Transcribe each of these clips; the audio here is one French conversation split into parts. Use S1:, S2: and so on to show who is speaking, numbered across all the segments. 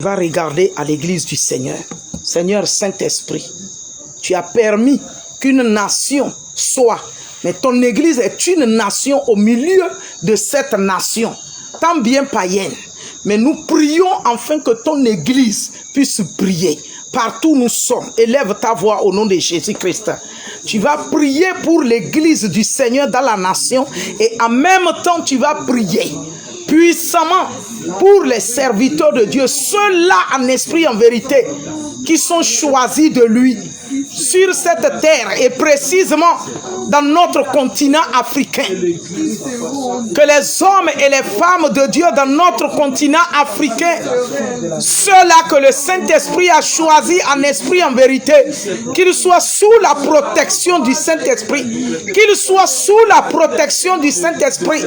S1: Va regarder à l'église du Seigneur. Seigneur Saint-Esprit, tu as permis qu'une nation soit, mais ton église est une nation au milieu de cette nation, tant bien païenne. Mais nous prions afin que ton église puisse briller. Partout où nous sommes, élève ta voix au nom de Jésus-Christ. Tu vas prier pour l'église du Seigneur dans la nation et en même temps tu vas prier puissamment pour les serviteurs de Dieu, ceux-là en esprit en vérité, qui sont choisis de lui sur cette terre et précisément dans notre continent africain. Que les hommes et les femmes de Dieu dans notre continent africain, ceux-là que le Saint-Esprit a choisis en esprit en vérité, qu'ils soient sous la protection du Saint-Esprit, qu'ils soient sous la protection du Saint-Esprit.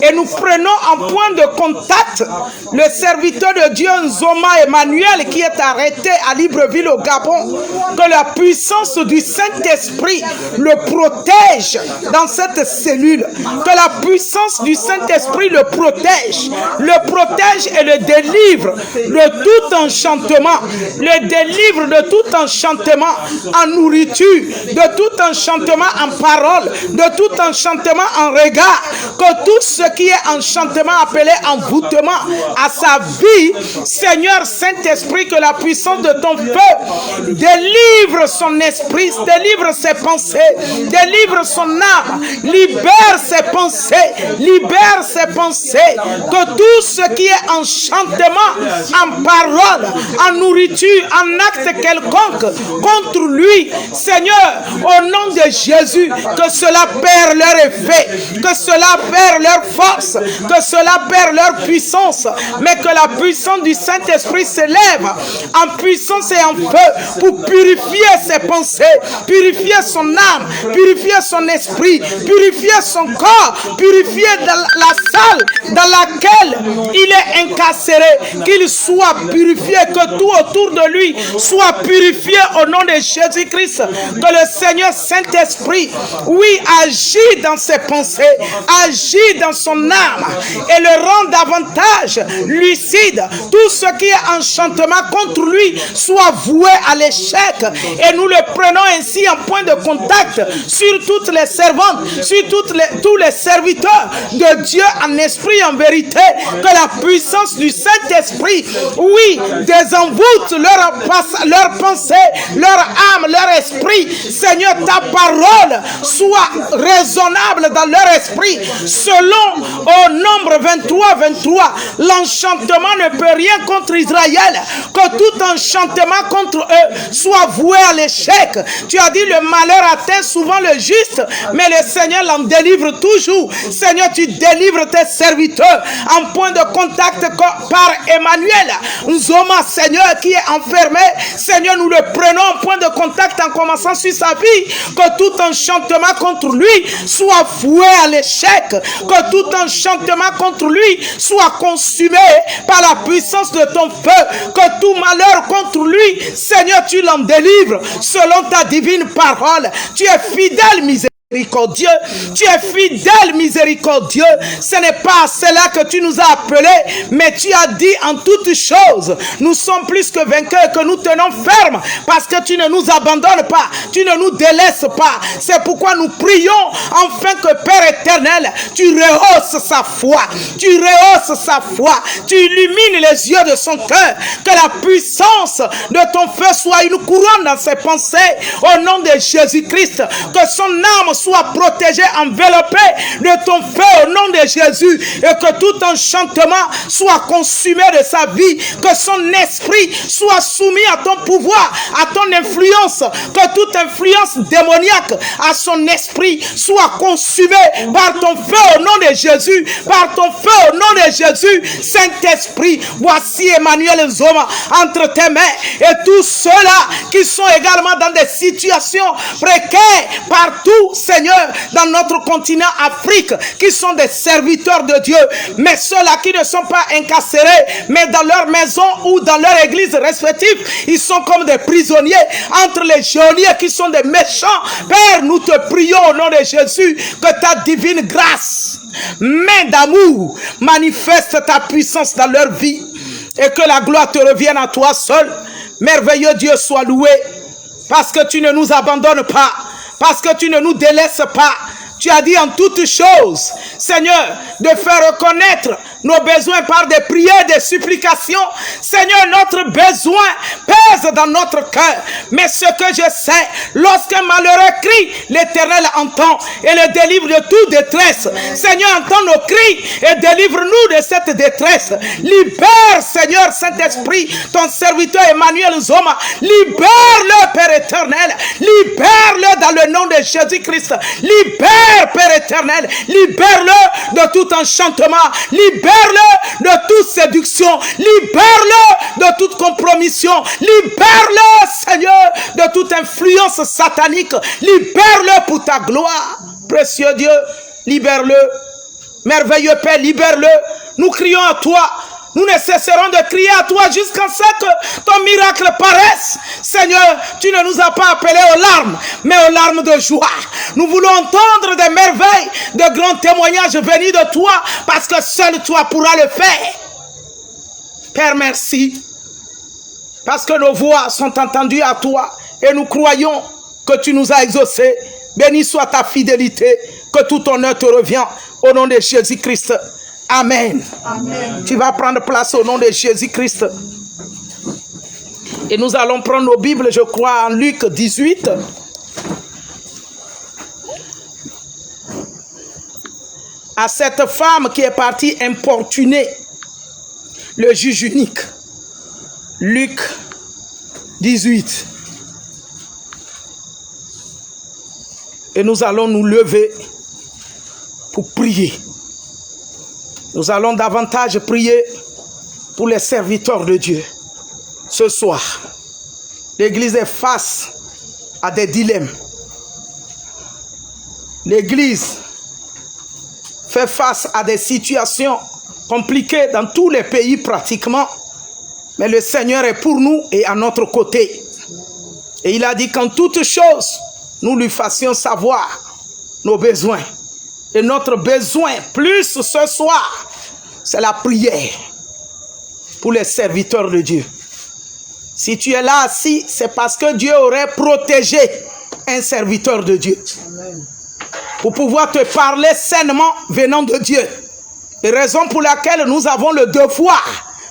S1: Et nous prenons en point de contact le serviteur de Dieu Nzoma Emmanuel qui est arrêté à Libreville au Gabon. Que la puissance du Saint-Esprit le protège dans cette cellule. Que la puissance du Saint-Esprit le protège et le délivre de tout enchantement. Le délivre de tout enchantement en nourriture, de tout enchantement en parole, de tout enchantement en regard. Que tout ce qui est enchantement appelé envoûtement à sa vie, Seigneur Saint-Esprit, que la puissance de ton feu délivre son esprit, délivre ses pensées, délivre son âme, libère ses pensées, libère ses pensées. Que tout ce qui est enchantement en parole, en nourriture, en acte quelconque contre lui, Seigneur, au nom de Jésus, que cela perd leur effet, que cela perd leur force, que cela perd leur puissance, mais que la puissance du Saint-Esprit s'élève en puissance et en feu pour purifier ses pensées, purifier son âme, purifier son esprit, purifier son corps, purifier la salle dans laquelle il est incarcéré, qu'il soit purifié, que tout autour de lui soit purifié au nom de Jésus-Christ. Que le Seigneur Saint-Esprit, oui, agit dans ses pensées, agit dans son âme et le rend davantage lucide. Tout ce qui est enchantement contre lui soit voué à l'échec et nous le prenons ainsi en point de contact sur toutes les servantes, sur tous les serviteurs de Dieu en esprit, en vérité. Que la puissance du Saint-Esprit, oui, désenvoûte leur pensée, leur âme, leur esprit. Seigneur, ta parole soit raisonnable dans leur esprit. Selon au nombre 23, l'enchantement ne peut rien contre Israël. Que tout enchantement contre eux soit voué à l'échec. Tu as dit le malheur atteint souvent le juste, mais le Seigneur l'en délivre toujours. Seigneur, tu délivres tes serviteurs en point de contact par Emmanuel Nzoma, Seigneur, qui est enfermé. Seigneur, nous le prenons en point de contact en commençant sur sa vie. Que tout enchantement contre lui soit voué à l'échec. Que tout enchantement contre lui soit consumé par la puissance de ton feu. Que tout malheur contre lui, Seigneur, tu l'en délivres selon ta divine parole. Tu es fidèle, miséricordieux. Tu es fidèle, miséricordieux. Ce n'est pas cela que tu nous as appelés, mais tu as dit en toutes choses, nous sommes plus que vainqueurs, que nous tenons ferme, parce que tu ne nous abandonnes pas, tu ne nous délaisses pas. C'est pourquoi nous prions, afin que Père éternel, tu rehausses sa foi, tu rehausses sa foi, tu illumines les yeux de son cœur, que la puissance de ton feu soit une couronne dans ses pensées, au nom de Jésus-Christ, que son âme soit protégé, enveloppé de ton feu au nom de Jésus, et que tout enchantement soit consumé de sa vie, que son esprit soit soumis à ton pouvoir, à ton influence, que toute influence démoniaque à son esprit soit consumée par ton feu au nom de Jésus, par ton feu au nom de Jésus. Saint-Esprit, voici Emmanuel Nzoma entre tes mains, et tous ceux-là qui sont également dans des situations précaires partout, Seigneur, dans notre continent Afrique, qui sont des serviteurs de Dieu, mais ceux-là qui ne sont pas incarcérés, mais dans leur maison ou dans leur église respective, ils sont comme des prisonniers entre les geôliers qui sont des méchants. Père, nous te prions au nom de Jésus, que ta divine grâce, main d'amour, manifeste ta puissance dans leur vie. et que la gloire te revienne à toi seul. Merveilleux Dieu, sois loué, parce que tu ne nous abandonnes pas, parce que tu ne nous délaisses pas. Tu as dit en toutes choses, Seigneur, de faire reconnaître nos besoins par des prières, des supplications. Seigneur, notre besoin pèse dans notre cœur. Mais ce que je sais, lorsqu'un malheureux crie, l'Éternel entend et le délivre de toute détresse. Seigneur, entends nos cris et délivre-nous de cette détresse. Libère, Seigneur Saint-Esprit, ton serviteur Emmanuel Zoma. Libère-le, Père éternel. Libère-le dans le nom de Jésus-Christ. Libère, Père éternel, libère-le de tout enchantement, libère-le de toute séduction, libère-le de toute compromission, libère-le, Seigneur, de toute influence satanique, libère-le pour ta gloire. Précieux Dieu, libère-le. Merveilleux Père, libère-le. Nous crions à toi. Nous ne cesserons de crier à toi jusqu'à ce que ton miracle paraisse. Seigneur, tu ne nous as pas appelés aux larmes, mais aux larmes de joie. Nous voulons entendre des merveilles, de grands témoignages venus de toi, parce que seul toi pourras le faire. Père, merci, parce que nos voix sont entendues à toi, et nous croyons que tu nous as exaucés. Béni soit ta fidélité, que tout honneur te revient, au nom de Jésus-Christ. Amen. Amen. Tu vas prendre place au nom de Jésus-Christ. Et nous allons prendre nos Bibles, je crois, en Luc 18. À cette femme qui est partie importuner le juge unique. Luc 18. Et nous allons nous lever pour prier. Nous allons davantage prier pour les serviteurs de Dieu. Ce soir, l'Église est face à des dilemmes. L'Église fait face à des situations compliquées dans tous les pays pratiquement. Mais le Seigneur est pour nous et à notre côté. Et il a dit qu'en toutes choses, nous lui fassions savoir nos besoins. Et notre besoin, plus ce soir, c'est la prière pour les serviteurs de Dieu. Si tu es là assis, c'est parce que Dieu aurait protégé un serviteur de Dieu. Amen. Pour pouvoir te parler sainement venant de Dieu. Et raison pour laquelle nous avons le devoir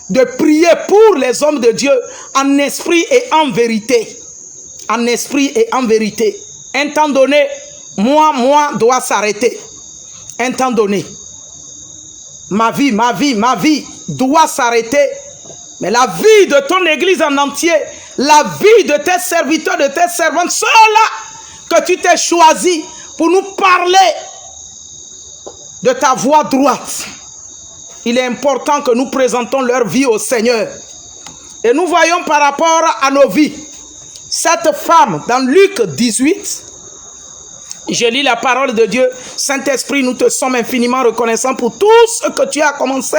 S1: de prier pour les hommes de Dieu en esprit et en vérité. En esprit et en vérité. Un temps donné, moi doit s'arrêter. Un temps donné, ma vie doit s'arrêter. Mais la vie de ton église en entier, la vie de tes serviteurs, de tes servantes, ceux-là que tu t'es choisi pour nous parler de ta voie droite. Il est important que nous présentons leur vie au Seigneur. Et nous voyons par rapport à nos vies, cette femme dans Luc 18, je lis la parole de Dieu. Saint-Esprit, nous te sommes infiniment reconnaissants pour tout ce que tu as commencé.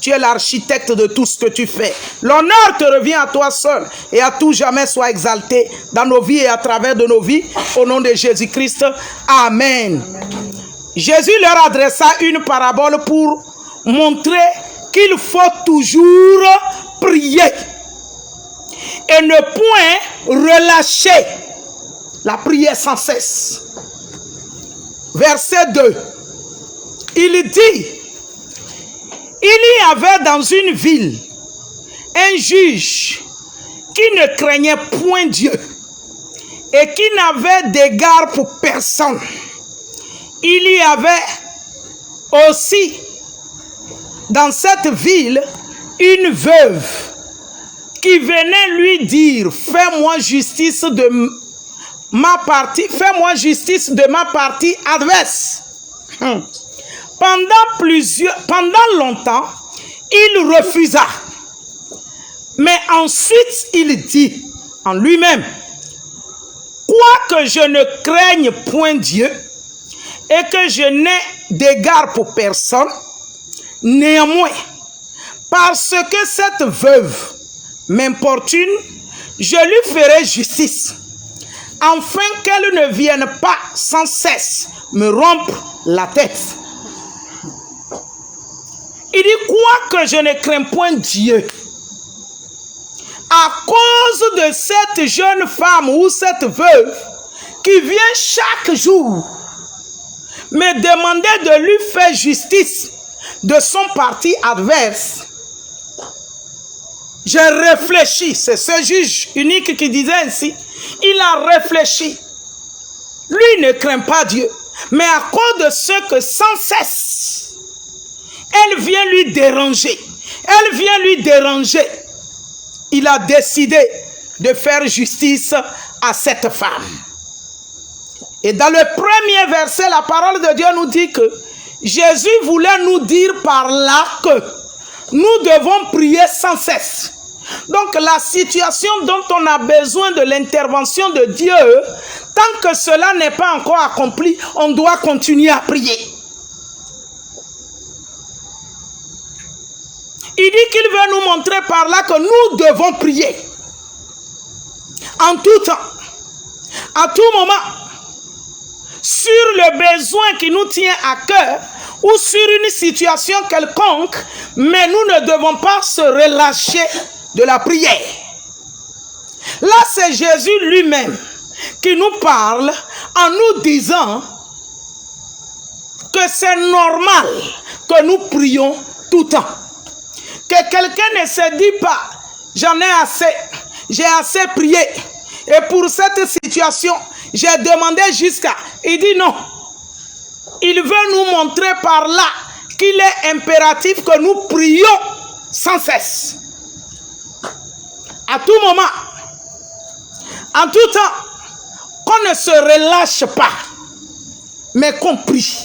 S1: Tu es l'architecte de tout ce que tu fais. L'honneur te revient à toi seul et à tout jamais sois exalté dans nos vies et à travers de nos vies. Au nom de Jésus-Christ. Amen. Jésus leur adressa une parabole pour montrer qu'il faut toujours prier et ne point relâcher la prière sans cesse. Verset 2, il dit, il y avait dans une ville un juge qui ne craignait point Dieu et qui n'avait d'égard pour personne. Il y avait aussi dans cette ville une veuve qui venait lui dire, fais-moi justice de ma partie, fais-moi justice de ma partie adverse. Pendant longtemps, il refusa. Mais ensuite, il dit en lui-même, quoique je ne craigne point Dieu et que je n'ai d'égard pour personne, néanmoins, parce que cette veuve m'importune, je lui ferai justice, afin qu'elle ne vienne pas sans cesse me rompre la tête. Il dit, quoique je ne crains point Dieu à cause de cette jeune femme ou cette veuve qui vient chaque jour me demander de lui faire justice de son parti adverse, j'ai réfléchi. C'est ce juge unique qui disait ainsi. Il a réfléchi. Lui ne craint pas Dieu, mais à cause de ce que sans cesse, elle vient lui déranger. Elle vient lui déranger. Il a décidé de faire justice à cette femme. Et dans le premier verset, la parole de Dieu nous dit que Jésus voulait nous dire par là que nous devons prier sans cesse. Donc la situation dont on a besoin de l'intervention de Dieu, tant que cela n'est pas encore accompli, on doit continuer à prier. Il dit qu'il veut nous montrer par là que nous devons prier. En tout temps, à tout moment, sur le besoin qui nous tient à cœur ou sur une situation quelconque, mais nous ne devons pas se relâcher de la prière. Là, c'est Jésus lui-même qui nous parle en nous disant que c'est normal que nous prions tout le temps. Que quelqu'un ne se dit pas, j'en ai assez, j'ai assez prié. Et pour cette situation, j'ai demandé jusqu'à... Il dit non. Il veut nous montrer par là qu'il est impératif que nous prions sans cesse. À tout moment, en tout temps, qu'on ne se relâche pas, mais qu'on prie.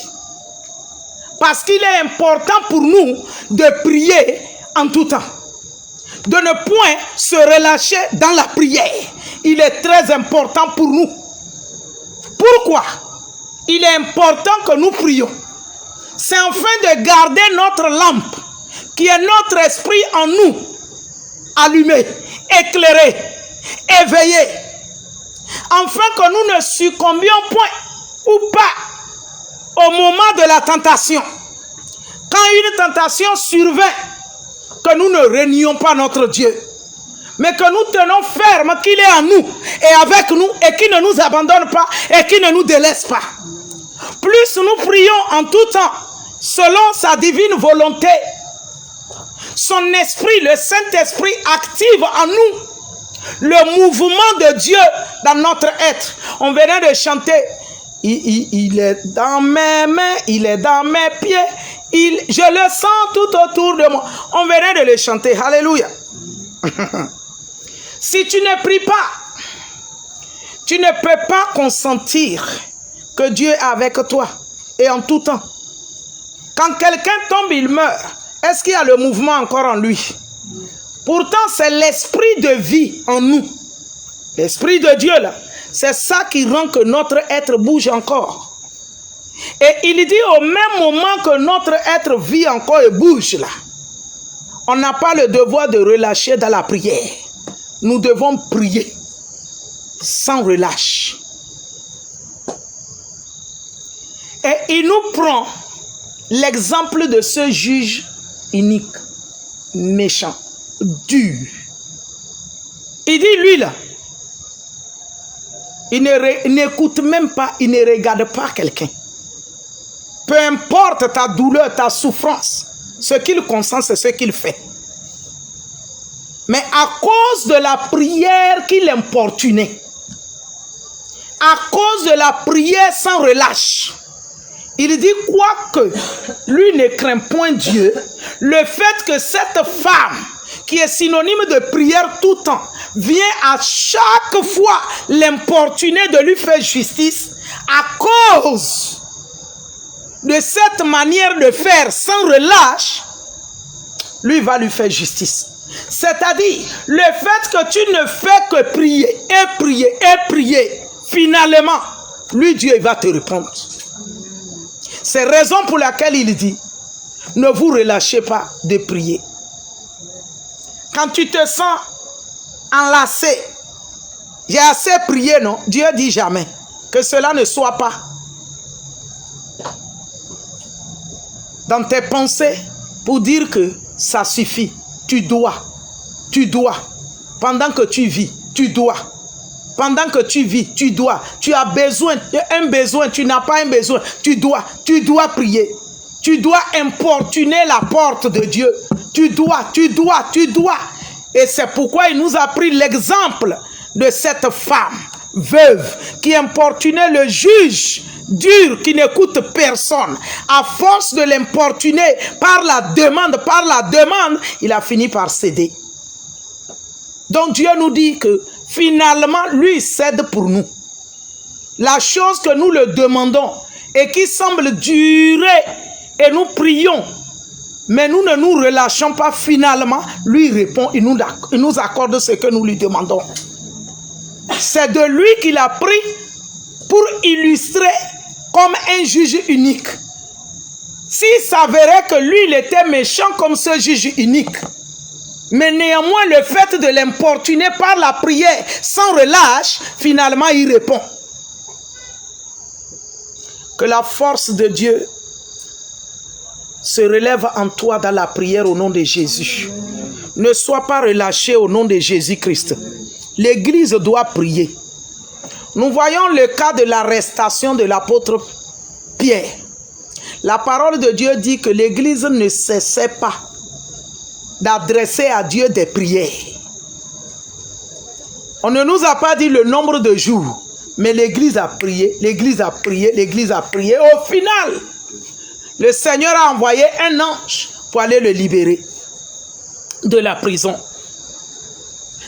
S1: Parce qu'il est important pour nous de prier en tout temps. De ne point se relâcher dans la prière. Il est très important pour nous. Pourquoi? Il est important que nous prions. C'est afin de garder notre lampe, qui est notre esprit en nous, allumé, éclairé, éveillé, afin que nous ne succombions point ou pas au moment de la tentation. Quand une tentation survient, que nous ne renions pas notre Dieu, mais que nous tenons ferme qu'il est en nous et avec nous et qu'il ne nous abandonne pas et qu'il ne nous délaisse pas. Plus nous prions en tout temps, selon sa divine volonté, son esprit, le Saint-Esprit active en nous le mouvement de Dieu dans notre être. On venait de chanter, il est dans mes mains, il est dans mes pieds, je le sens tout autour de moi. On venait de le chanter, alléluia. Si tu ne pries pas, tu ne peux pas consentir que Dieu est avec toi et en tout temps. Quand quelqu'un tombe, il meurt. Est-ce qu'il y a le mouvement encore en lui? Pourtant, c'est l'esprit de vie en nous. L'esprit de Dieu, là. C'est ça qui rend que notre être bouge encore. Et il dit au même moment que notre être vit encore et bouge, là, on n'a pas le devoir de relâcher dans la prière. Nous devons prier sans relâche. Et il nous prend l'exemple de ce juge unique, méchant, dur. Il dit, lui là, il n'écoute même pas, il ne regarde pas quelqu'un. Peu importe ta douleur, ta souffrance, ce qu'il consent, c'est ce qu'il fait. Mais à cause de la prière qu'il importunait, à cause de la prière sans relâche, il dit quoi que lui ne craint point Dieu, le fait que cette femme, qui est synonyme de prière tout le temps, vient à chaque fois l'importuner de lui faire justice, à cause de cette manière de faire sans relâche, lui va lui faire justice. C'est-à-dire, le fait que tu ne fais que prier et prier et prier, finalement, lui, Dieu, il va te répondre. C'est la raison pour laquelle il dit, ne vous relâchez pas de prier. Quand tu te sens enlacé, j'ai assez prié, non? Dieu dit jamais que cela ne soit pas dans tes pensées pour dire que ça suffit. Tu dois. Pendant que tu vis, tu dois. Pendant que tu vis, tu dois. Tu as besoin, un besoin, tu n'as pas un besoin. Tu dois prier. Tu dois importuner la porte de Dieu. Tu dois. Et c'est pourquoi il nous a pris l'exemple de cette femme veuve qui importunait le juge dur qui n'écoute personne. À force de l'importuner par la demande, il a fini par céder. Donc Dieu nous dit que finalement, lui cède pour nous. La chose que nous le demandons et qui semble durer et nous prions, mais nous ne nous relâchons pas, finalement, lui répond, il nous accorde ce que nous lui demandons. C'est de lui qu'il a pris pour illustrer comme un juge unique. S'il s'avérait que lui, il était méchant comme ce juge unique, mais néanmoins, le fait de l'importuner par la prière sans relâche, finalement, il répond. Que la force de Dieu se relève en toi dans la prière au nom de Jésus. Ne sois pas relâché au nom de Jésus-Christ. L'Église doit prier. Nous voyons le cas de l'arrestation de l'apôtre Pierre. La parole de Dieu dit que l'Église ne cessait pas d'adresser à Dieu des prières. On ne nous a pas dit le nombre de jours, mais l'Église a prié, l'Église a prié, l'Église a prié. Au final, le Seigneur a envoyé un ange pour aller le libérer de la prison.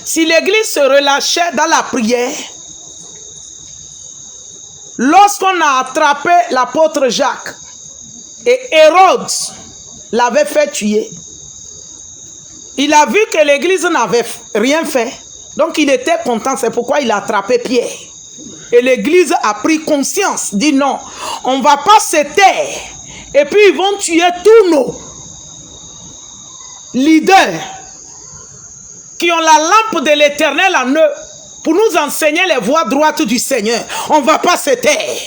S1: Si l'Église se relâchait dans la prière, lorsqu'on a attrapé l'apôtre Jacques et Hérode l'avait fait tuer, il a vu que l'Église n'avait rien fait. Donc il était content, c'est pourquoi il a attrapé Pierre. Et l'Église a pris conscience, dit non, on ne va pas se taire. Et puis ils vont tuer tous nos leaders qui ont la lampe de l'Éternel en eux pour nous enseigner les voies droites du Seigneur. On ne va pas se taire.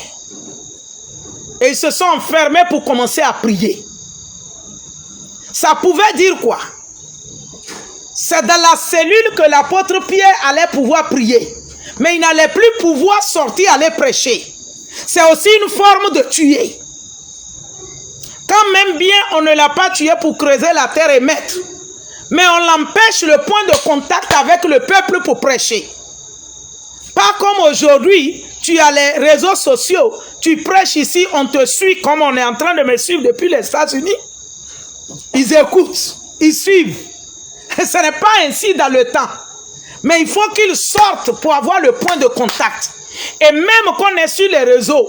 S1: Et ils se sont enfermés pour commencer à prier. Ça pouvait dire quoi? C'est dans la cellule que l'apôtre Pierre allait pouvoir prier. Mais il n'allait plus pouvoir sortir, aller prêcher. C'est aussi une forme de tuer. Quand même bien on ne l'a pas tué pour creuser la terre et mettre. Mais on l'empêche le point de contact avec le peuple pour prêcher. Pas comme aujourd'hui, tu as les réseaux sociaux, tu prêches ici, on te suit comme on est en train de me suivre depuis les États-Unis. Ils écoutent, ils suivent. Ce n'est pas ainsi dans le temps. Mais il faut qu'ils sortent pour avoir le point de contact. Et même qu'on est sur les réseaux,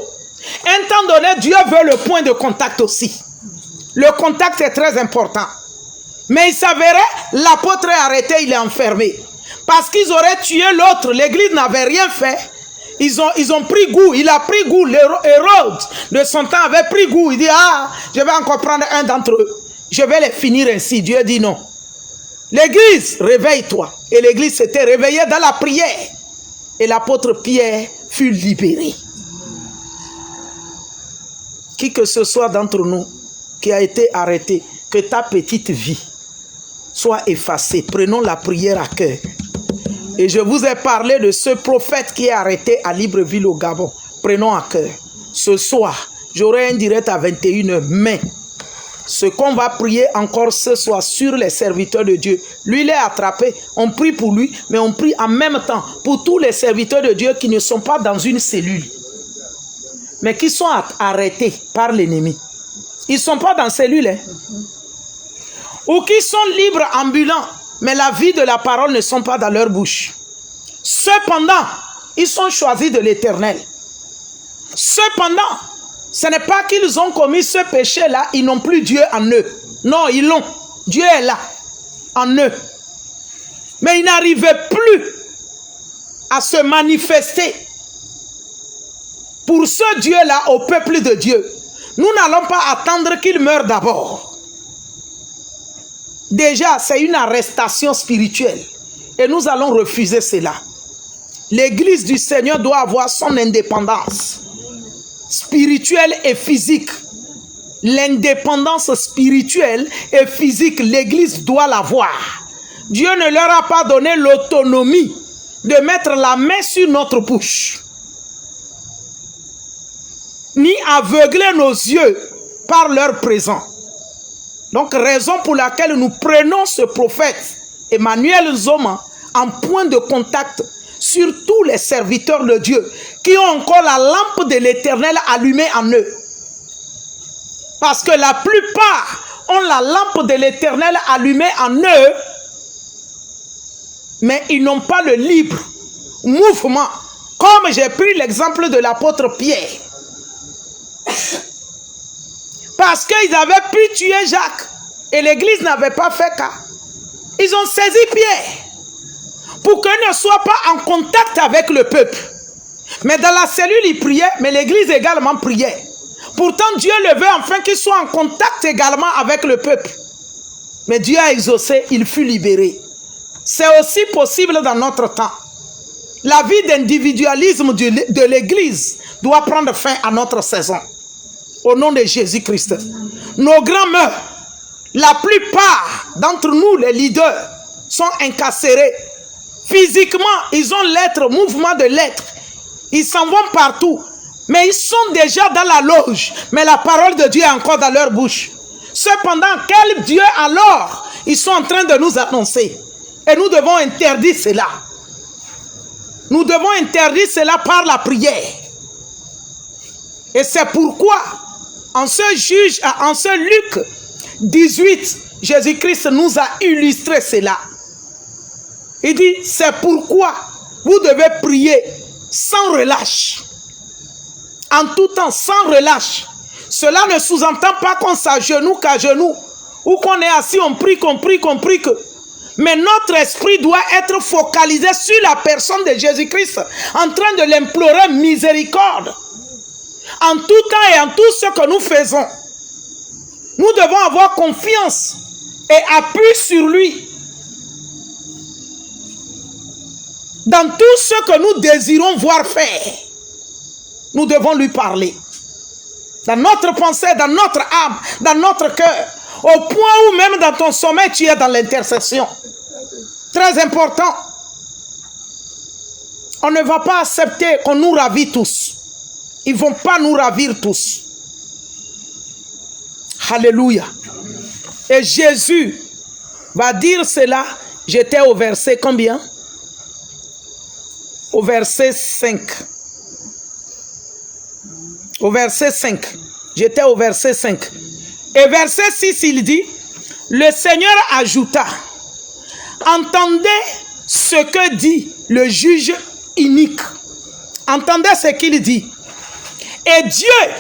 S1: un temps donné, Dieu veut le point de contact aussi. Le contact est très important. Mais il s'avérait, l'apôtre est arrêté, il est enfermé. Parce qu'ils auraient tué l'autre, l'église n'avait rien fait. Ils ont pris goût, il a pris goût. Hérode de son temps avait pris goût. Il dit, ah, je vais encore prendre un d'entre eux. Je vais les finir ainsi. Dieu dit non. L'église, réveille-toi. Et l'église s'était réveillée dans la prière. Et l'apôtre Pierre fut libéré. Qui que ce soit d'entre nous qui a été arrêté, que ta petite vie soit effacée. Prenons la prière à cœur. Et je vous ai parlé de ce prophète qui est arrêté à Libreville au Gabon. Prenons à cœur. Ce soir, j'aurai un direct à 21h. Mais ce qu'on va prier encore ce soir sur les serviteurs de Dieu. Lui, il est attrapé. On prie pour lui, mais on prie en même temps pour tous les serviteurs de Dieu qui ne sont pas dans une cellule, mais qui sont arrêtés par l'ennemi. Ils ne sont pas dans cellule. Hein? Ou qui sont libres, ambulants, mais la vie de la parole ne sont pas dans leur bouche. Cependant, ils sont choisis de l'Éternel. Cependant, ce n'est pas qu'ils ont commis ce péché-là, ils n'ont plus Dieu en eux. Non, ils l'ont. Dieu est là, en eux. Mais ils n'arrivaient plus à se manifester pour ce Dieu-là au peuple de Dieu. Nous n'allons pas attendre qu'il meure d'abord. Déjà, c'est une arrestation spirituelle. Et nous allons refuser cela. L'église du Seigneur doit avoir son indépendance spirituelle et physique. L'indépendance spirituelle et physique, l'église doit l'avoir. Dieu ne leur a pas donné l'autonomie de mettre la main sur notre bouche, ni aveugler nos yeux par leur présent. Donc, raison pour laquelle nous prenons ce prophète, Emmanuel Nzoma, en point de contact sur tous les serviteurs de Dieu qui ont encore la lampe de l'Éternel allumée en eux. Parce que la plupart ont la lampe de l'Éternel allumée en eux, mais ils n'ont pas le libre mouvement. Comme j'ai pris l'exemple de l'apôtre Pierre. Parce qu'ils avaient pu tuer Jacques et l'église n'avait pas fait cas. Ils ont saisi Pierre pour qu'il ne soit pas en contact avec le peuple. Mais dans la cellule, il priait, mais l'église également priait. Pourtant, Dieu le veut afin qu'il soit en contact également avec le peuple. Mais Dieu a exaucé, il fut libéré. C'est aussi possible dans notre temps. La vie d'individualisme de l'église doit prendre fin à notre saison. Au nom de Jésus-Christ. Nos grands meurent. La plupart d'entre nous, les leaders, sont incarcérés. Physiquement, ils ont l'être, mouvement de l'être. Ils s'en vont partout. Mais ils sont déjà dans la loge. Mais la parole de Dieu est encore dans leur bouche. Cependant, quel Dieu alors ils sont en train de nous annoncer? Et nous devons interdire cela. Nous devons interdire cela par la prière. Et c'est pourquoi, en ce Luc 18, Jésus-Christ nous a illustré cela. Il dit, c'est pourquoi vous devez prier sans relâche. En tout temps, sans relâche. Cela ne sous-entend pas qu'on s'agenouille qu'à genoux. Ou qu'on est assis, on prie, qu'on prie que. Mais notre esprit doit être focalisé sur la personne de Jésus-Christ, en train de l'implorer miséricorde. En tout temps et en tout ce que nous faisons, nous devons avoir confiance et appui sur lui. Dans tout ce que nous désirons voir faire, nous devons lui parler. Dans notre pensée, dans notre âme, dans notre cœur. Au point où même dans ton sommeil, tu es dans l'intercession. Très important. On ne va pas accepter qu'on nous ravit tous. Ils ne vont pas nous ravir tous. Alléluia. Et Jésus va dire cela. J'étais au verset combien? Au verset 5. Au verset 5. J'étais au verset 5. Et verset 6, il dit, le Seigneur ajouta, entendez ce que dit le juge inique. Entendez ce qu'il dit. Et Dieu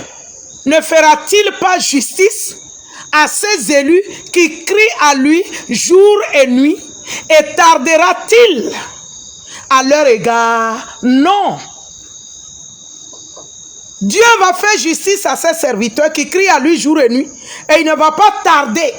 S1: ne fera-t-il pas justice à ses élus qui crient à lui jour et nuit? Et tardera-t-il à leur égard? Non. Dieu va faire justice à ses serviteurs qui crient à lui jour et nuit. Et il ne va pas tarder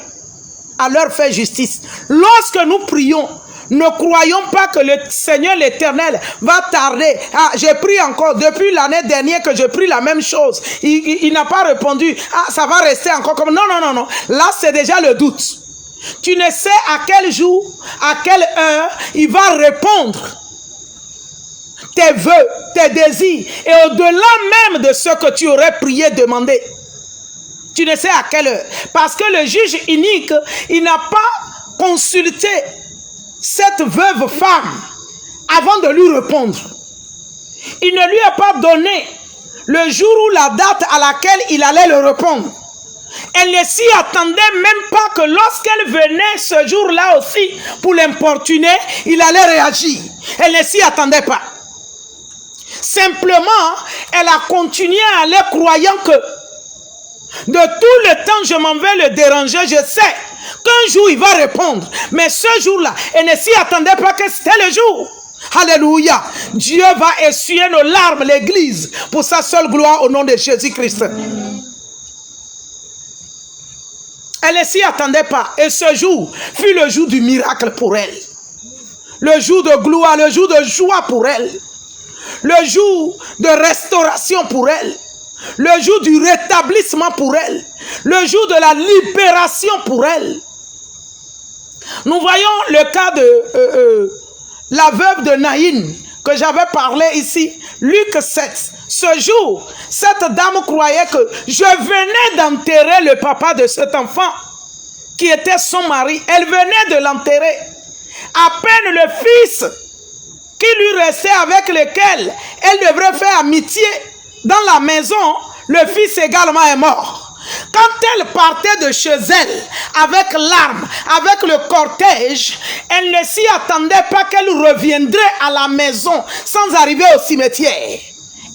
S1: à leur faire justice. Lorsque nous prions, ne croyons pas que le Seigneur l'Éternel va tarder. Ah, j'ai prié encore depuis l'année dernière que je prie la même chose. Il n'a pas répondu. Ah, ça va rester encore comme... Non, non, non, non. Là, c'est déjà le doute. Tu ne sais à quel jour, à quelle heure il va répondre tes vœux, tes désirs, et au-delà même de ce que tu aurais prié, demandé. Tu ne sais à quelle heure. Parce que le juge inique, il n'a pas consulté cette veuve femme avant de lui répondre. Il ne lui a pas donné le jour ou la date à laquelle il allait le répondre. Elle ne s'y attendait même pas que lorsqu'elle venait ce jour-là aussi pour l'importuner, il allait réagir. Elle ne s'y attendait pas. Simplement, elle a continué à aller croyant que de tout le temps je m'en vais le déranger, je sais qu'un jour il va répondre. Mais ce jour-là, elle ne s'y attendait pas que c'était le jour. Alléluia. Dieu va essuyer nos larmes, l'église, pour sa seule gloire au nom de Jésus-Christ. Elle ne s'y attendait pas. Et ce jour fut le jour du miracle pour elle. Le jour de gloire, le jour de joie pour elle. Le jour de restauration pour elle. Le jour du rétablissement pour elle. Le jour de la libération pour elle. Nous voyons le cas de la veuve de Naïn, que j'avais parlé ici, Luc 7. Ce jour, cette dame croyait que je venais d'enterrer le papa de cet enfant, qui était son mari. Elle venait de l'enterrer. À peine le fils qui lui restait, avec lequel elle devrait faire amitié dans la maison, le fils également est mort. Quand elle partait de chez elle, avec l'arme, avec le cortège, elle ne s'y attendait pas qu'elle reviendrait à la maison sans arriver au cimetière.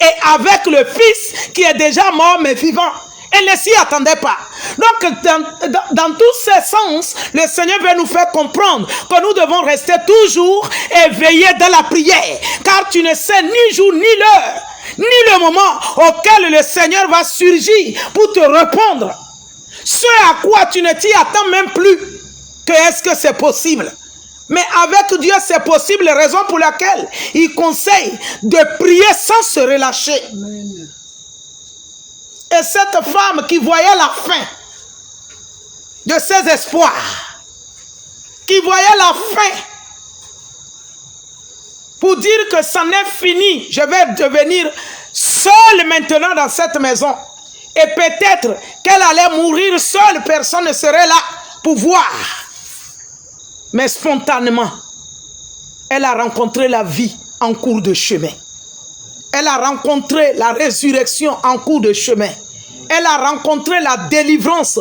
S1: Et avec le fils qui est déjà mort mais vivant, elle ne s'y attendait pas. Donc, dans tous ces sens, le Seigneur veut nous faire comprendre que nous devons rester toujours éveillés dans la prière. Car tu ne sais ni jour ni l'heure, ni le moment auquel le Seigneur va surgir pour te répondre. Ce à quoi tu ne t'y attends même plus, que est-ce que c'est possible? Mais avec Dieu, c'est possible, raison pour laquelle il conseille de prier sans se relâcher. Amen. Et cette femme qui voyait la fin de ses espoirs, qui voyait la fin, pour dire que c'en est fini, je vais devenir seule maintenant dans cette maison. Et peut-être qu'elle allait mourir seule, personne ne serait là pour voir. Mais spontanément, elle a rencontré la vie en cours de chemin. Elle a rencontré la résurrection en cours de chemin. Elle a rencontré la délivrance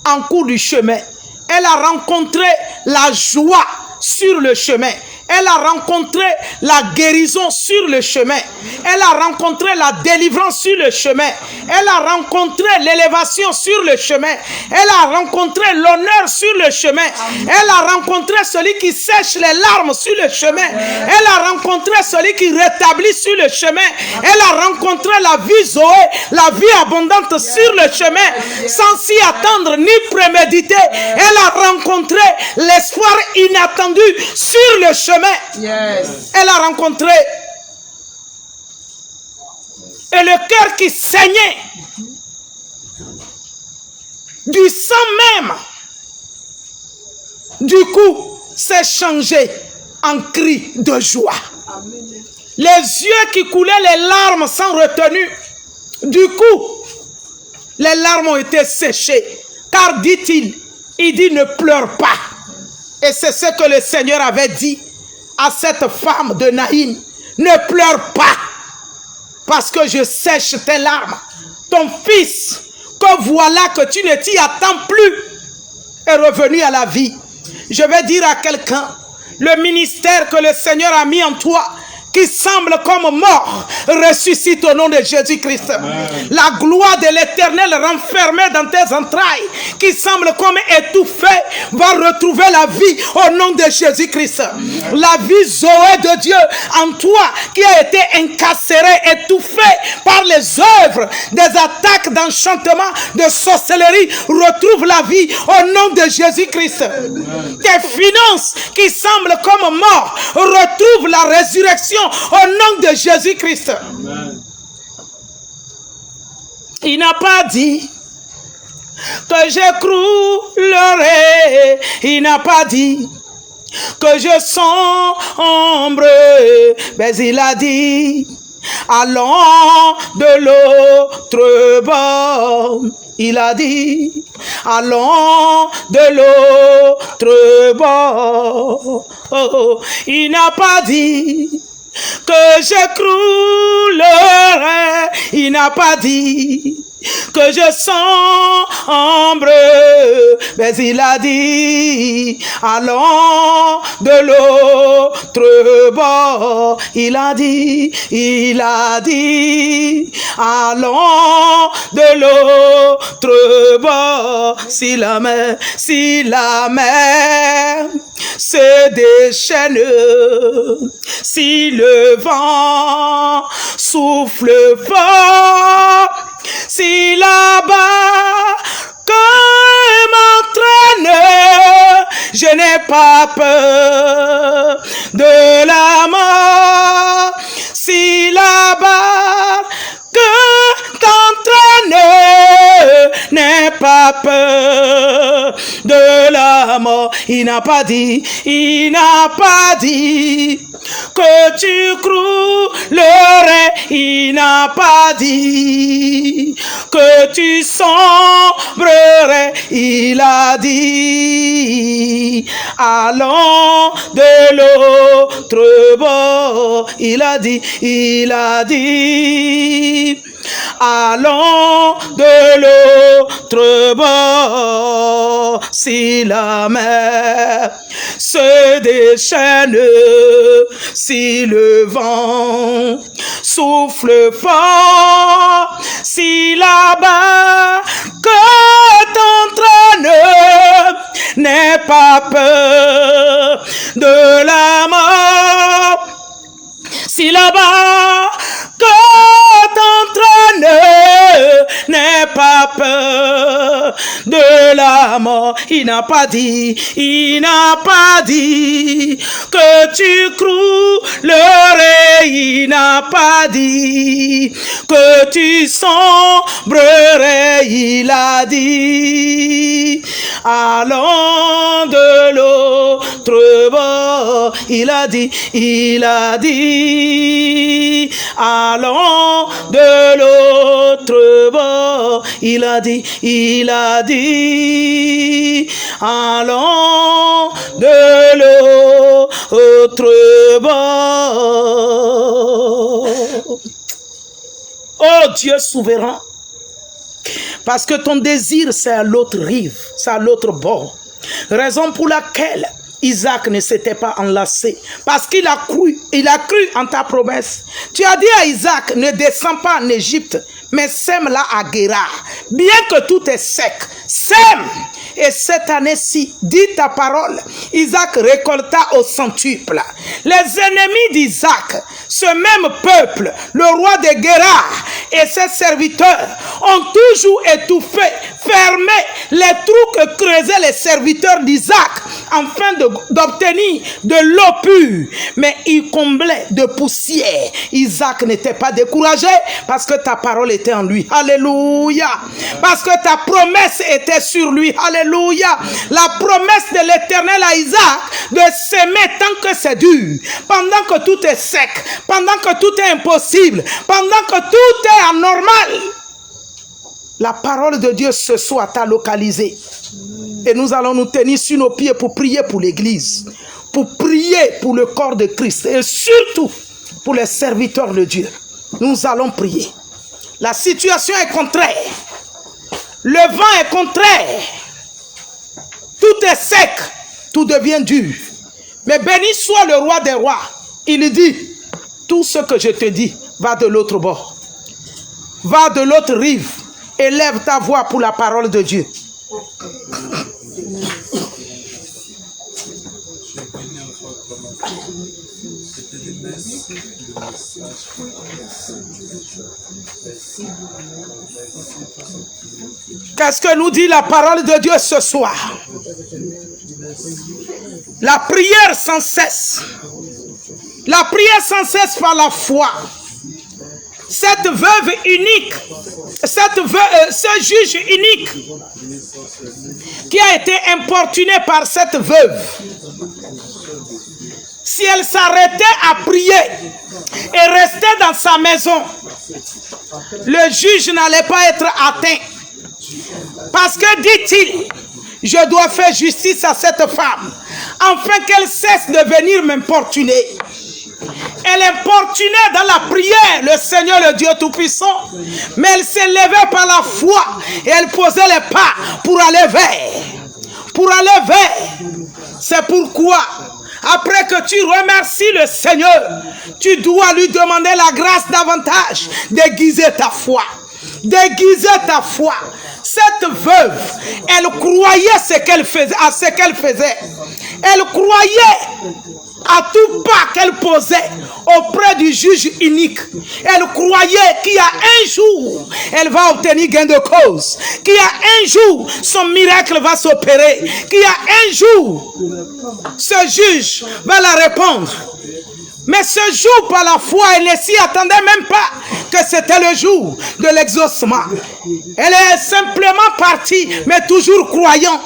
S1: en cours du chemin. Elle a rencontré la joie sur le chemin. Elle a rencontré la guérison sur le chemin. Elle a rencontré la délivrance sur le chemin. Elle a rencontré l'élévation sur le chemin. Elle a rencontré l'honneur sur le chemin. Elle a rencontré celui qui sèche les larmes sur le chemin. Elle a rencontré celui qui rétablit sur le chemin. Elle a rencontré la vie Zoé, la vie abondante sur le chemin, sans s'y attendre ni préméditer. Elle a rencontré l'espoir inattendu sur le chemin. Yes. Elle a rencontré, et le cœur qui saignait du sang même, du coup, s'est changé en cri de joie. Amen. Les yeux qui coulaient les larmes sans retenue, du coup, les larmes ont été séchées, car dit-il, il dit ne pleure pas. Et c'est ce que le Seigneur avait dit à cette femme de Naïm. Ne pleure pas, parce que je sèche tes larmes. Ton fils, que voilà que tu ne t'y attends plus, est revenu à la vie. Je vais dire à quelqu'un, le ministère que le Seigneur a mis en toi, qui semble comme mort, ressuscite au nom de Jésus-Christ. La gloire de l'Éternel renfermée dans tes entrailles, qui semble comme étouffée, va retrouver la vie au nom de Jésus-Christ. La vie Zoé de Dieu en toi, qui a été incarcérée, étouffée par les œuvres des attaques d'enchantement, de sorcellerie, retrouve la vie au nom de Jésus-Christ. Tes finances qui semblent comme mortes, retrouve la résurrection au nom de Jésus-Christ. Il n'a pas dit que j'écroulerai. Il n'a pas dit que je sombre. Mais il a dit, allons de l'autre bord. Il a dit, allons de l'autre bord. Oh, il n'a pas dit que j'écroulerai. Il n'a pas dit que je sombre, mais il a dit, allons de l'autre bord. Il a dit, allons de l'autre bord. Si la mer se déchaîne, si le vent souffle fort, si là-bas que m'entraîne, je n'ai pas peur de la mort. Si là-bas que t'entraîne, n'aie pas peur de la mort. il n'a pas dit, il n'a pas dit que tu croulerais, il n'a pas dit que tu sombrerais, il a dit allons de l'autre bord, il a dit allons de l'autre bord, si la mer se déchaîne, si le vent souffle fort, si la barque t'entraîne, n'aie pas peur de la mort. Si la barque t'entraîne, n'aie pas peur de la mort. Il n'a pas dit que tu croulerais, il n'a pas dit que tu sombrerais, il a dit allons de l'autre bord, il a dit allons de l'autre bord, il a dit allons de l'autre bord. Oh Dieu souverain, parce que ton désir c'est à l'autre rive, c'est à l'autre bord, raison pour laquelle Isaac ne s'était pas enlacé, parce qu'il a cru en ta promesse. Tu as dit à Isaac, ne descends pas en Égypte, mais sème là à Guérar. Bien que tout est sec, sème. Et cette année-ci, dis ta parole, Isaac récolta au centuple. Les ennemis d'Isaac, ce même peuple, le roi de Guérar et ses serviteurs, ont toujours étouffé, fermé les trous que creusaient les serviteurs d'Isaac afin d'obtenir de l'eau pure. Mais il comblait de poussière. Isaac n'était pas découragé parce que ta parole était en lui. Alléluia. Parce que ta promesse était sur lui. Alléluia. La promesse de l'Éternel à Isaac de s'aimer tant que c'est dur, pendant que tout est sec, pendant que tout est impossible, pendant que tout est anormal. La parole de Dieu ce soir t'a localisé. Et nous allons nous tenir sur nos pieds pour prier pour l'Église, pour prier pour le corps de Christ et surtout pour les serviteurs de Dieu. Nous allons prier. La situation est contraire. Le vent est contraire. Tout est sec. Tout devient dur. Mais béni soit le roi des rois. Il dit, tout ce que je te dis, va de l'autre bord. Va de l'autre rive. Élève ta voix pour la parole de Dieu. Qu'est-ce que nous dit la parole de Dieu ce soir? La prière sans cesse. La prière sans cesse par la foi. Cette veuve unique, ce juge unique qui a été importuné par cette veuve, si elle s'arrêtait à prier et restait dans sa maison, le juge n'allait pas être atteint. Parce que, dit-il, je dois faire justice à cette femme, afin qu'elle cesse de venir m'importuner. Elle importunait dans la prière le Seigneur, le Dieu Tout-Puissant, mais elle s'élevait par la foi et elle posait les pas pour aller vers. C'est pourquoi, après que tu remercies le Seigneur, tu dois lui demander la grâce davantage d'aiguiser ta foi. Cette veuve, elle croyait à ce qu'elle faisait. Elle croyait à tout pas qu'elle posait auprès du juge unique. Elle croyait qu'il y a un jour, elle va obtenir gain de cause. Qu'il y a un jour, son miracle va s'opérer. Qu'il y a un jour, ce juge va la répondre. Mais ce jour, par la foi, elle ne s'y attendait même pas que c'était le jour de l'exaucement. Elle est simplement partie, mais toujours croyant.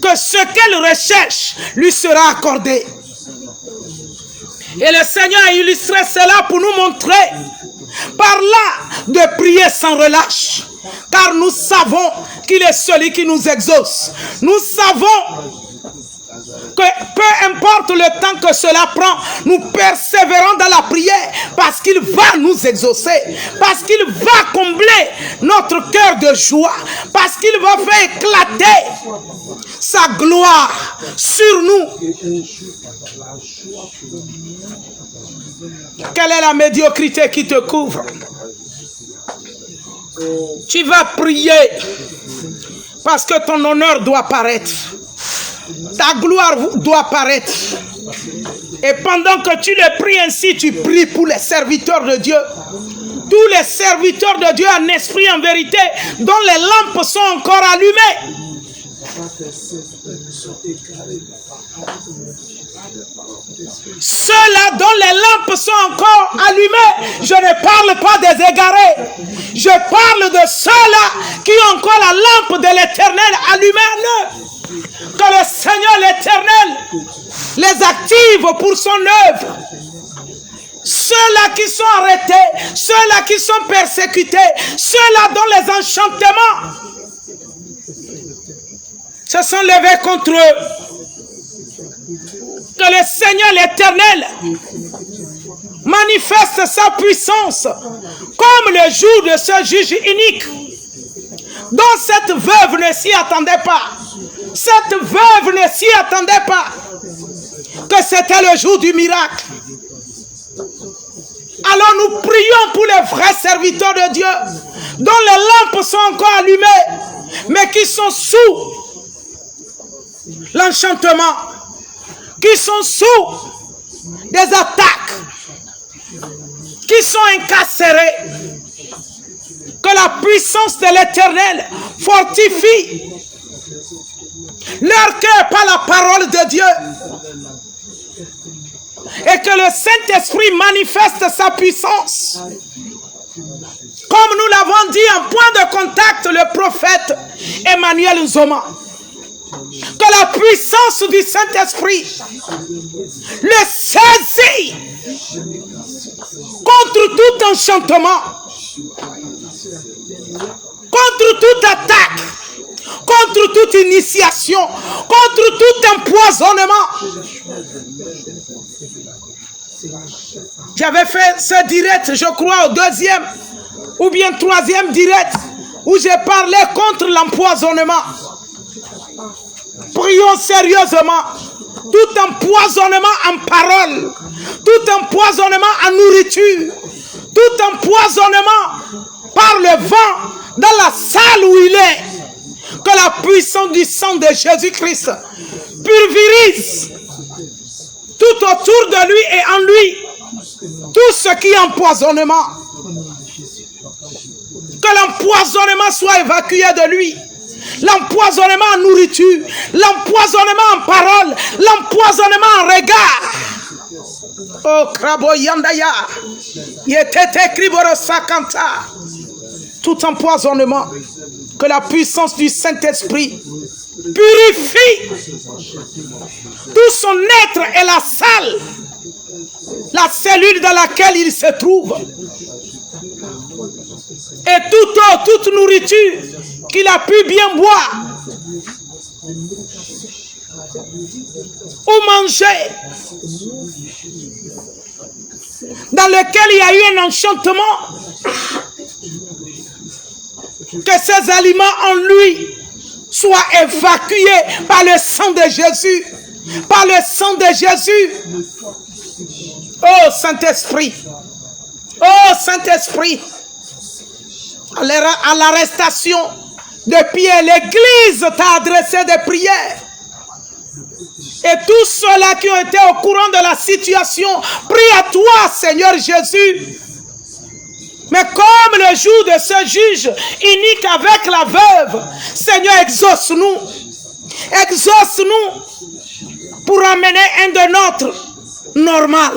S1: que ce qu'elle recherche lui sera accordé. Et le Seigneur a illustré cela pour nous montrer par là de prier sans relâche. Car nous savons qu'il est celui qui nous exauce. Nous savons que peu importe le temps que cela prend, nous persévérons dans la prière parce qu'il va nous exaucer, parce qu'il va combler notre cœur de joie, parce qu'il va faire éclater sa gloire sur nous. Quelle est la médiocrité qui te couvre? Tu vas prier parce que ton honneur doit paraître. Ta gloire doit paraître. Et pendant que tu le pries ainsi, tu pries pour les serviteurs de Dieu. Tous les serviteurs de Dieu en esprit, en vérité, dont les lampes sont encore allumées. Ceux-là dont les lampes sont encore allumées, je ne parle pas des égarés. Je parle de ceux-là qui ont encore la lampe de l'Éternel allumée en eux. Que le Seigneur l'Éternel les active pour son œuvre. Ceux-là qui sont arrêtés, ceux-là qui sont persécutés, ceux-là dont les enchantements se sont levés contre eux. Que le Seigneur l'Éternel manifeste sa puissance comme le jour de ce juge unique dont cette veuve ne s'y attendait pas. Cette veuve ne s'y attendait pas que c'était le jour du miracle. Alors nous prions pour les vrais serviteurs de Dieu dont les lampes sont encore allumées mais qui sont sous l'enchantement, qui sont sous des attaques, qui sont incarcérés. Que la puissance de l'Éternel fortifie leur cœur par la parole de Dieu. Et que le Saint-Esprit manifeste sa puissance. Comme nous l'avons dit en point de contact, le prophète Emmanuel Nzoma. Que la puissance du Saint-Esprit le saisit contre tout enchantement, contre toute attaque, contre toute initiation, contre tout empoisonnement. J'avais fait ce direct, je crois, au 2e ou bien 3e direct, où j'ai parlé contre l'empoisonnement. Prions sérieusement. Tout empoisonnement en parole, tout empoisonnement en nourriture, tout empoisonnement par le vent dans la salle où il est. Que la puissance du sang de Jésus-Christ pulvérise tout autour de lui et en lui tout ce qui est empoisonnement. Que l'empoisonnement soit évacué de lui. L'empoisonnement en nourriture, l'empoisonnement en parole, l'empoisonnement en regard. Oh, Krabo Yandaya, Yetete Kriboro Sakanta. Tout empoisonnement, que la puissance du Saint-Esprit purifie tout son être et la salle, la cellule dans laquelle il se trouve. Et toute eau, toute nourriture qu'il a pu bien boire ou manger, dans lequel il y a eu un enchantement, que ces aliments en lui soient évacués par le sang de Jésus, par le sang de Jésus. Oh Saint-Esprit, oh Saint-Esprit, à l'arrestation de Pierre, l'Église t'a adressé des prières. Et tous ceux-là qui ont été au courant de la situation, prie à toi, Seigneur Jésus. Mais comme le jour de ce juge unique avec la veuve, Seigneur, exauce-nous. Exauce-nous pour amener un de notre normal.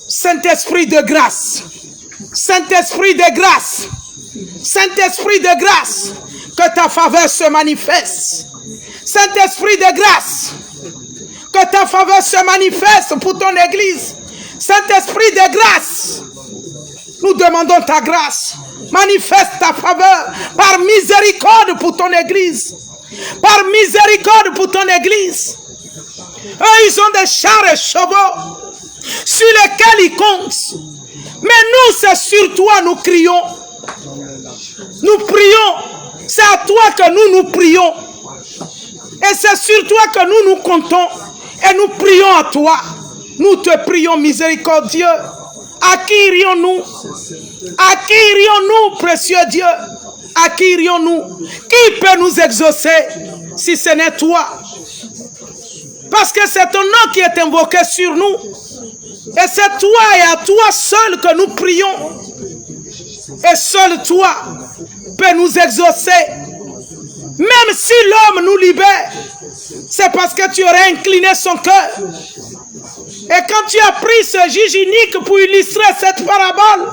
S1: Saint-Esprit de grâce. Saint-Esprit de grâce. Saint-Esprit de grâce. Que ta faveur se manifeste. Saint-Esprit de grâce, que ta faveur se manifeste pour ton Église. Saint-Esprit de grâce, nous demandons ta grâce. Manifeste ta faveur par miséricorde pour ton Église. Par miséricorde pour ton Église. Eux, ils ont des chars et chevaux sur lesquels ils comptent. Mais nous, c'est sur toi nous crions. Nous prions. C'est à toi que nous prions. Et c'est sur toi que nous comptons. Et nous prions à toi. Nous te prions, miséricordieux. À qui irions-nous? À qui irions-nous, précieux Dieu? À qui irions-nous? Qui peut nous exaucer si ce n'est toi? Parce que c'est ton nom qui est invoqué sur nous. Et c'est toi et à toi seul que nous prions. Et seul toi peux nous exaucer. Même si l'homme nous libère, c'est parce que tu aurais incliné son cœur. Et quand tu as pris ce juge unique pour illustrer cette parabole,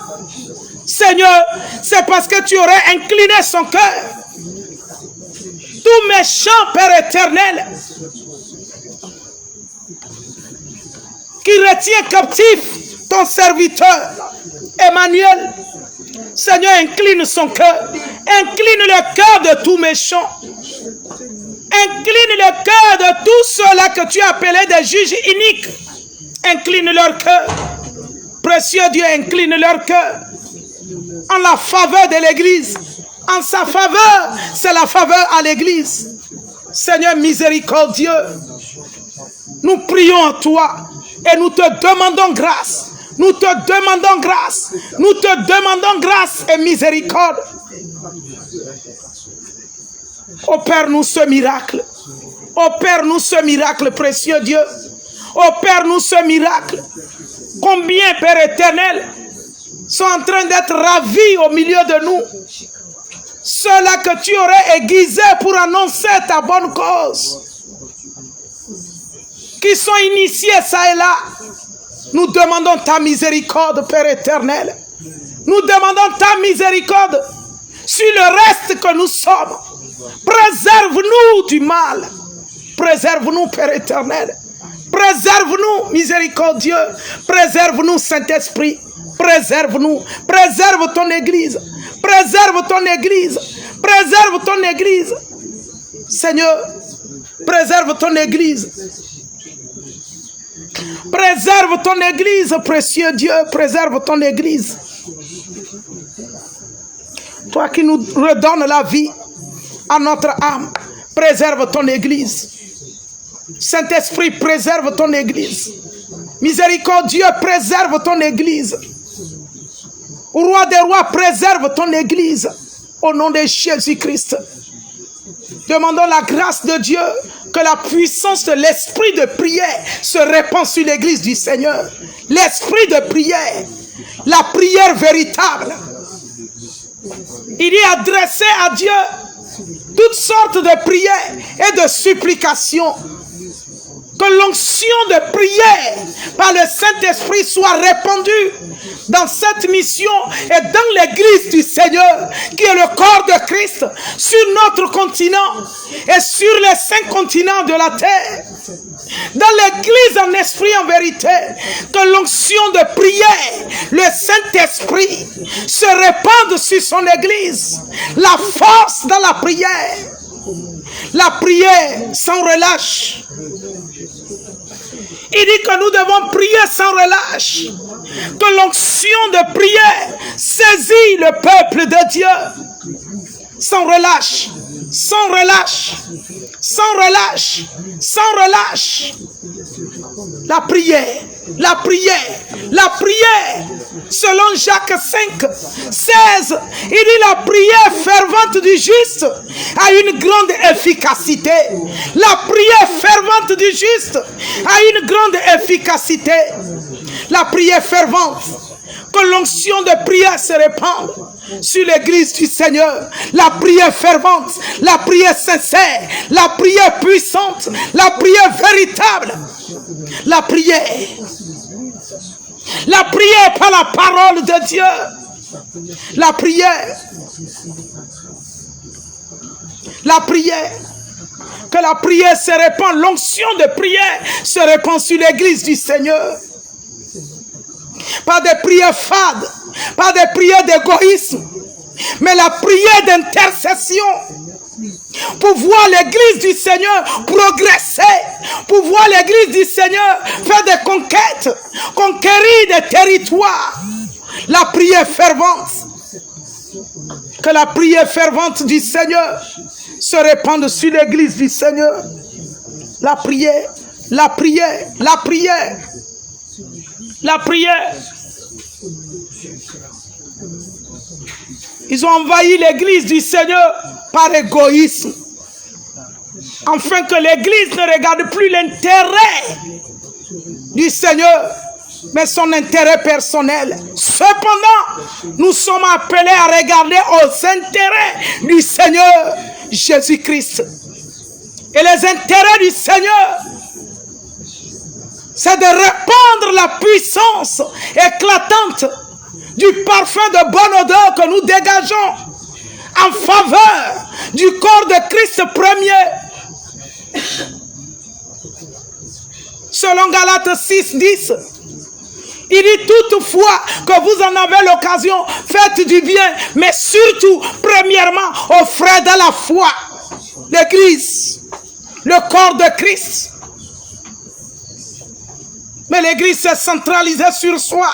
S1: Seigneur, c'est parce que tu aurais incliné son cœur. Tout méchant Père éternel, qui retient captif ton serviteur, Emmanuel, Seigneur, incline son cœur. Incline le cœur de tout méchant. Incline le cœur de tous ceux-là que tu as appelés des juges uniques. Incline leur cœur. Précieux Dieu, incline leur cœur. En la faveur de l'Église. En sa faveur, c'est la faveur à l'Église. Seigneur miséricordieux, nous prions à toi et nous te demandons grâce. Nous te demandons grâce. Nous te demandons grâce et miséricorde. Opère-nous ce miracle. Opère-nous ce miracle, précieux Dieu. Opère-nous ce miracle. Combien, Père éternel, sont en train d'être ravis au milieu de nous. Ceux-là que tu aurais aiguisés pour annoncer ta bonne cause. Qui sont initiés ça et là. Nous demandons ta miséricorde, Père éternel. Nous demandons ta miséricorde sur le reste que nous sommes. Préserve-nous du mal. Préserve-nous, Père éternel. Préserve-nous, miséricordieux. Préserve-nous, Saint-Esprit. Préserve-nous. Préserve ton Église. Préserve ton Église. Préserve ton Église. Seigneur, préserve ton Église. Préserve ton Église, précieux Dieu. Préserve ton Église. Toi qui nous redonnes la vie à notre âme, préserve ton Église. Saint-Esprit, préserve ton Église. Miséricordieux, préserve ton Église. Roi des rois, préserve ton Église. Au nom de Jésus-Christ. Demandons la grâce de Dieu, que la puissance de l'esprit de prière se répand sur l'Église du Seigneur. L'esprit de prière, la prière véritable. Il y a adressé à Dieu toutes sortes de prières et de supplications. Que l'onction de prière par le Saint-Esprit soit répandue dans cette mission et dans l'Église du Seigneur, qui est le corps de Christ, sur notre continent et sur les 5 continents de la terre. Dans l'Église en esprit, en vérité, que l'onction de prière, le Saint-Esprit, se répande sur son Église. La force dans la prière. La prière sans relâche. Il dit que nous devons prier sans relâche. Que l'onction de prière saisit le peuple de Dieu. Sans relâche. Sans relâche. Sans relâche. Sans relâche. La prière. La prière. La prière. Selon Jacques 5, 16, il dit la prière fervente du juste a une grande efficacité. La prière fervente du juste a une grande efficacité. La prière fervente, que l'onction de prière se répande sur l'Église du Seigneur. La prière fervente, la prière sincère, la prière puissante, la prière véritable. La prière. La prière par la parole de Dieu. La prière. La prière. Que la prière se répand, l'onction de prière se répand sur l'église du Seigneur. Pas des prières fades, pas des prières d'égoïsme, mais la prière d'intercession. Pour voir l'église du Seigneur progresser, pour voir l'église du Seigneur faire des conquêtes, conquérir des territoires. La prière fervente. Que la prière fervente du Seigneur se répande sur l'église du Seigneur. La prière, la prière, la prière, la prière. Ils ont envahi l'église du Seigneur par égoïsme, afin que l'église ne regarde plus l'intérêt du Seigneur, mais son intérêt personnel. Cependant, nous sommes appelés à regarder aux intérêts du Seigneur Jésus-Christ. Et les intérêts du Seigneur, c'est de répandre la puissance éclatante du parfum de bonne odeur que nous dégageons en faveur du corps de Christ premier. Selon Galates 6, 10, il dit toutefois que vous en avez l'occasion, faites du bien, mais surtout, premièrement, offrez de la foi. L'église, le corps de Christ. Mais l'église s'est centralisée sur soi.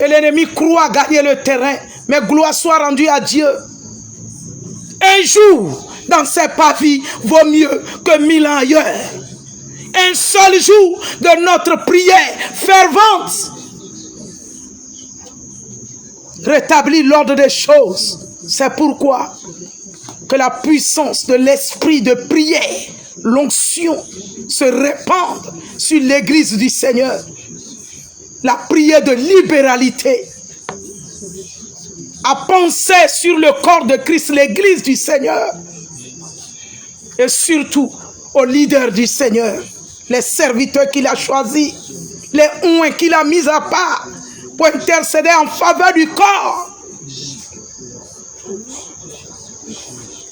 S1: Et l'ennemi croit gagner le terrain. Mais gloire soit rendue à Dieu. Un jour dans ses pavis vaut mieux que 1000 ans ailleurs. Un seul jour de notre prière fervente rétablit l'ordre des choses. C'est pourquoi que la puissance de l'esprit de prière, l'onction, se répande sur l'église du Seigneur. La prière de libéralité à penser sur le corps de Christ, l'église du Seigneur, et surtout aux leaders du Seigneur, les serviteurs qu'il a choisis, les oints qu'il a mis à part pour intercéder en faveur du corps.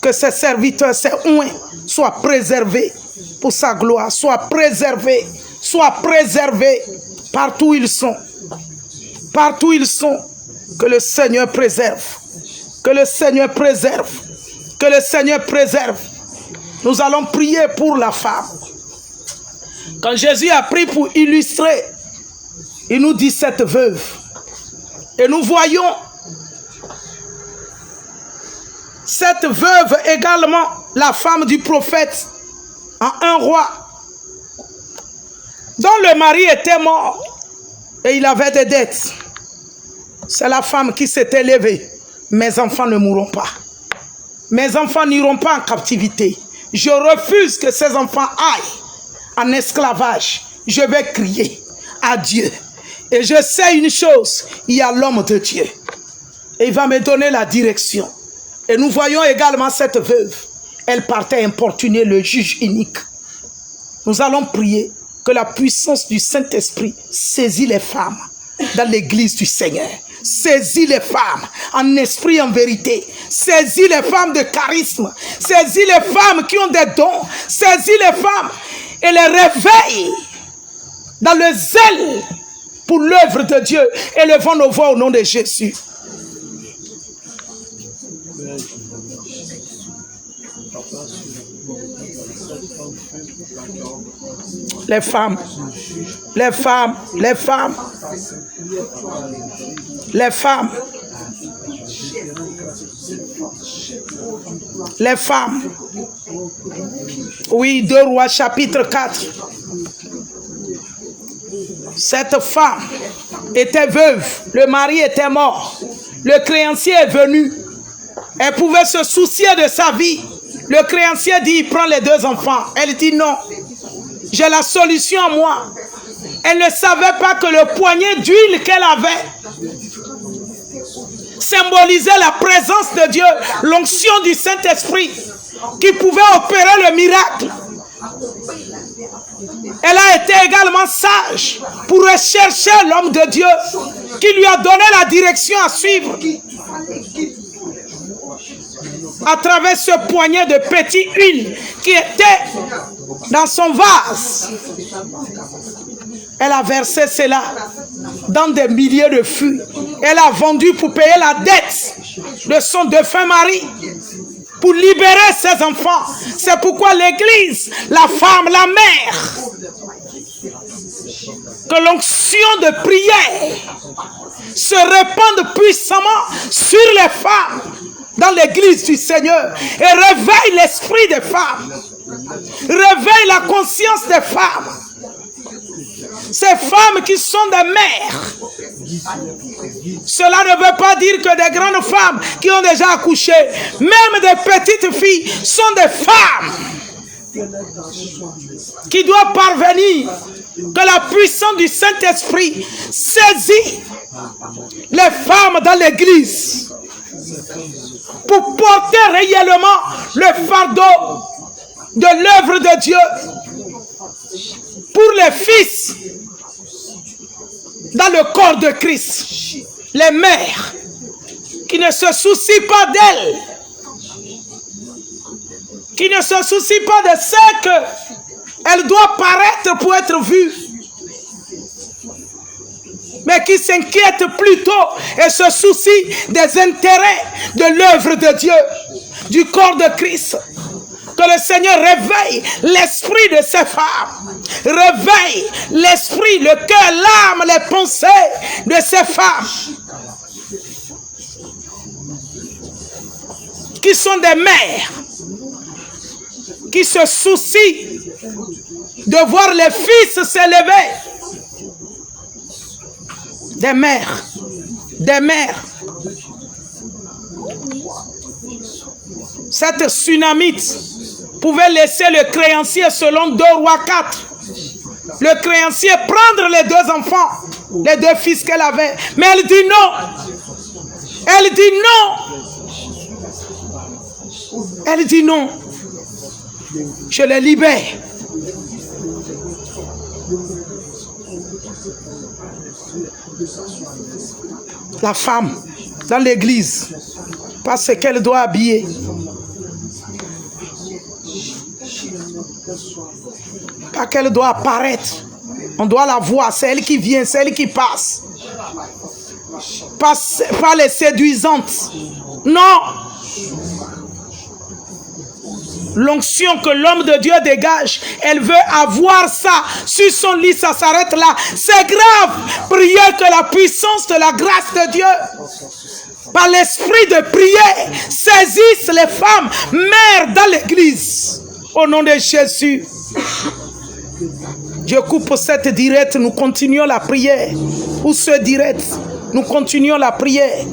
S1: Que ces serviteurs, ces oints soient préservés pour sa gloire, soient préservés partout où ils sont. Partout où ils sont, que le Seigneur préserve. Que le Seigneur préserve. Que le Seigneur préserve. Nous allons prier pour la femme. Quand Jésus a pris pour illustrer, il nous dit cette veuve. Et nous voyons cette veuve également, la femme du prophète, en un roi, dont le mari était mort et il avait des dettes. C'est la femme qui s'était levée. Mes enfants ne mourront pas. Mes enfants n'iront pas en captivité. Je refuse que ces enfants aillent en esclavage. Je vais crier à Dieu. Et je sais une chose, il y a l'homme de Dieu. Et il va me donner la direction. Et nous voyons également cette veuve. Elle partait importuner le juge unique. Nous allons prier que la puissance du Saint-Esprit saisit les femmes dans l'église du Seigneur. Saisis les femmes en esprit, en vérité. Saisis les femmes de charisme. Saisis les femmes qui ont des dons. Saisis les femmes et les réveille dans le zèle pour l'œuvre de Dieu. Élevons nos voix au nom de Jésus. Les femmes, les femmes, les femmes, les femmes, les femmes. Oui, 2 Rois chapitre 4. Cette femme était veuve, le mari était mort, le créancier est venu. Elle pouvait se soucier de sa vie. Le créancier dit, il prend les 2 enfants. Elle dit non, j'ai la solution à moi. Elle ne savait pas que le poignet d'huile qu'elle avait symbolisait la présence de Dieu, l'onction du Saint-Esprit qui pouvait opérer le miracle. Elle a été également sage pour rechercher l'homme de Dieu qui lui a donné la direction à suivre. à travers ce poignet de petite huile qui était dans son vase. Elle a versé cela dans des milliers de fûts. Elle a vendu pour payer la dette de son défunt mari, pour libérer ses enfants. C'est pourquoi l'Église, la femme, la mère, que l'onction de prière se répande puissamment sur les femmes dans l'Église du Seigneur et réveille l'esprit des femmes, réveille la conscience des femmes. Ces femmes qui sont des mères, cela ne veut pas dire que des grandes femmes qui ont déjà accouché, même des petites filles sont des femmes qui doivent parvenir, que la puissance du Saint-Esprit saisit les femmes dans l'Église pour porter réellement le fardeau de l'œuvre de Dieu pour les fils dans le corps de Christ. Les mères qui ne se soucient pas d'elles, qui ne se soucient pas de ce qu'elles doivent paraître pour être vues, mais qui s'inquiètent plutôt et se soucient des intérêts de l'œuvre de Dieu, du corps de Christ. Que le Seigneur réveille l'esprit de ces femmes, réveille l'esprit, le cœur, l'âme, les pensées de ces femmes qui sont des mères, qui se soucient de voir les fils s'élever. Des mères, des mères. Cette Sunamite pouvait laisser le créancier selon 2 Rois 4. Le créancier prendre les 2 enfants, les 2 fils qu'elle avait. Mais elle dit non. Elle dit non. Elle dit non. Je les libère. La femme dans l'église, parce qu'elle doit habiller. Pas qu'elle doit apparaître. On doit la voir. C'est elle qui vient, c'est elle qui passe. Pas les séduisantes. Non. L'onction que l'homme de Dieu dégage, elle veut avoir ça sur son lit, ça s'arrête là. C'est grave. Priez que la puissance de la grâce de Dieu, par l'esprit de prière, saisisse les femmes mères dans l'église. Au nom de Jésus. Je coupe cette direct, nous continuons la prière. Pour ce direct, nous continuons la prière.